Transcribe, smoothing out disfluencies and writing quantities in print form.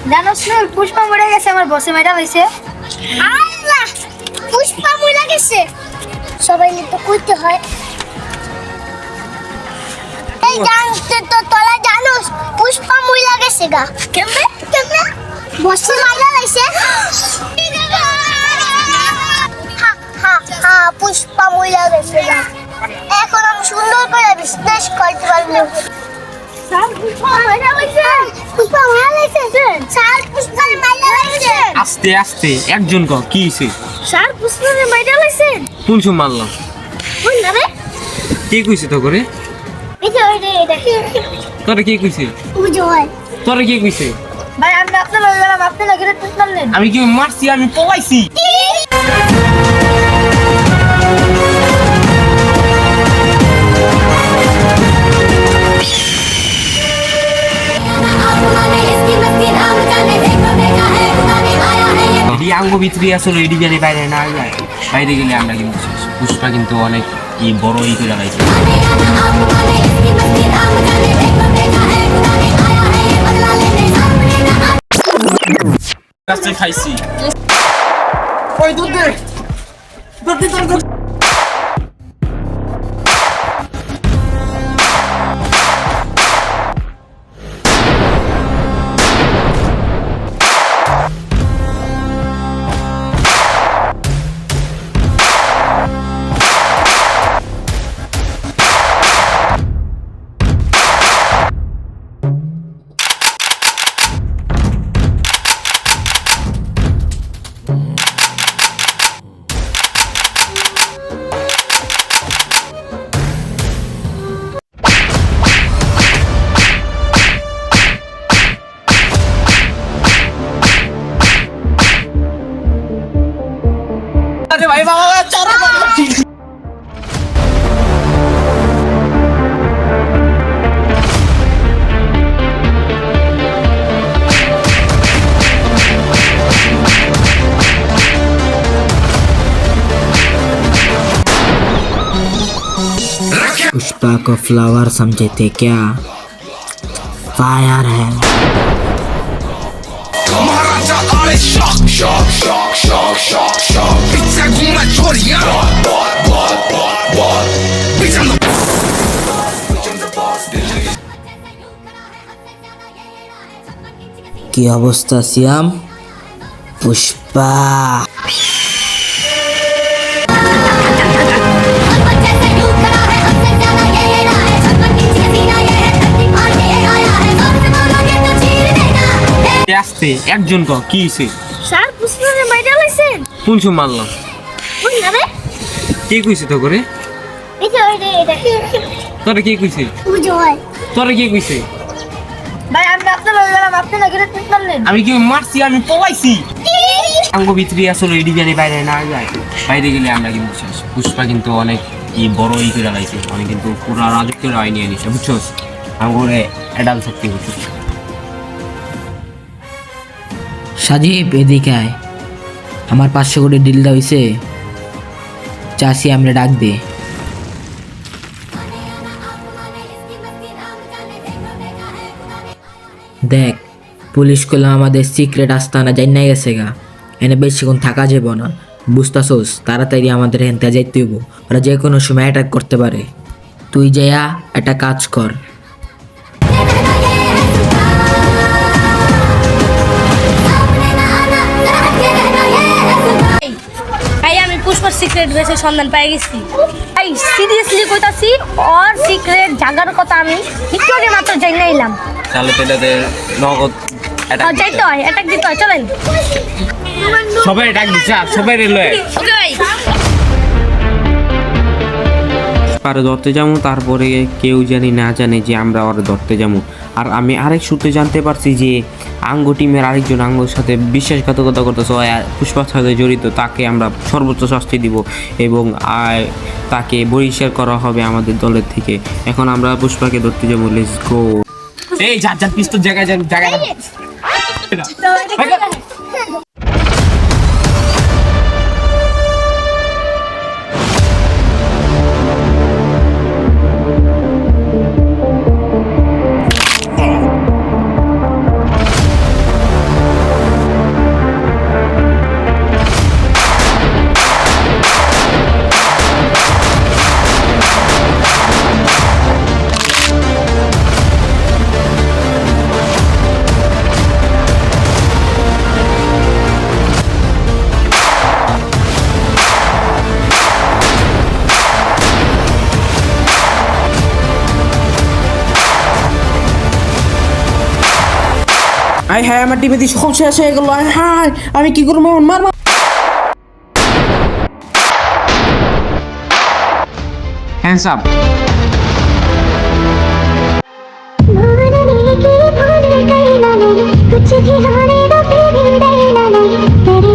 জানোস না পুষ্পা মরে গেছে, আমার বসে মেডাল হইছে। আল্লাহ, পুষ্পা মরে গেছে। সবাই তো কইতে হয়। এই জানতে তো তোরা জানোস পুষ্পা মরে গেছে গা। কেমনে কেমনে বসে মেডাল হইছে। হা পুষ্পা মরে গেছে গা। এখন আমি সুন্দর করে বিশ্লেষ করতে পারবো। আস্তে আস্তে একজন ক কি হইছে? স্যার পুষ্পারে মেডাল হইছে। কোন সব মারলাম? কোন নামে? কে কইছে তো করে? এই যে ওই এটা তোরে কে কইছে? উজয়। তোরে কে কইছে? ভাই আমি আপনার লগে গেলাম, আপনি না গেলে পুষ্পা মারলেন। আমি কি মারছি? আমি পলাইছি। এডি আঙ্গ ভিতরে আসলে এডি জানি বাইরে না যায়, বাইরে গেলে আমরা কিন্তু শেষ। পুষ্পা কিন্তু অনেক বড় করে লাগাইছে। কাছে খাইছি। ওই দুধ দে, দুধ দে তোর। ভাই বাবা চলো। पुष्पा को फ्लावर समझे थे क्या? फायर है। Maharaja ale shock, shock, shock, shock, shock, shock. Pizza guma choria. What? Bitch, I'm the boss. কি অবস্থা সিয়াম? পুষ্পা আস্তে একজন ক কি হইছে? স্যার পুষ্পারে মেডাল হইছে। কোন সব মারলাম? কোন নামে? কে কইছে তো করে? এই যে ওই এটা তোরে কে কইছে? উজয়। তোরে কে কইছে? ভাই আমি আপনার লগে গেলাম, আপনি না গেলে পুষ্পা মারলেন। আমি কি মারছি? আমি পলাইছি। আঙ্গ ভিতরে আসলে এডি জানি বাইরে না যায়, বাইরে গেলে আমরা কিন্তু শেষ। পুষ্পা কিন্তু অনেক বড় করে লাগাইছে, অনেক কিন্তু পুরা রাজকীয় রায় নিয়ে নিছে, বুঝছস? আঙ্গুরে এডাল শক্তি হচ্ছে। সাজিব এদিকে আয়, আমার 500 কোটি ডিলটা হইছে। চাষি আমরা ডাক দে। দেখ পুলিশ করলে আমাদের সিক্রেট আস্তানা যাই নাই গেছে গা, এনে বেশিক্ষণ থাকা যাব না, বুঝতাছোস? তাড়াতাড়ি আমাদের হেনতে যাইতে হইব, ওরা যে কোনো সময় অ্যাটাক করতে পারে। তুই যাইয়া একটা কাজ কর। আমি পুষ্পার সিক্রেট বেসে সন্ধান পেয়ে গেছি। এই সিরিয়াসলি কইতাছি, ওর সিক্রেট জাগার কথা আমি একটু আগে মাত্র জেনে এলাম। তাহলে তো এটাতে নগদ যাইতে হয়, অ্যাটাক দিতে হয়, চলেন। সবাই ডাক দিচ্ছে, সবাই রেলওয়ে ওকে ভাই। পারে ধরতে যাবো, তারপরে কেউ জানি না জানে যে আমরা ওরা ধরতে যাবো। আর আমি আরেক সূত্রে জানতে পারছি যে আঙ্গ টিমের আরেকজন আঙ্গর সাথে বিশ্বাসঘাতকতা করতেছে, পুষ্পার সাথে জড়িত, তাকে আমরা সর্বোচ্চ শাস্তি দিব এবং তাকে বহিষ্কার করা হবে আমাদের দলের থেকে। এখন আমরা পুষ্পাকে ধরতে যাবো, লেটস গো। এই যার পিস্তল জায়গায় আয় হায় আমার টিভি দিয়ে সব শেষ হয়ে গেল, আয় হায় আমি কি করবো এখন? মার মার। Hands up. कुछ भी हारे तो फिर भी डरना नहीं तेरी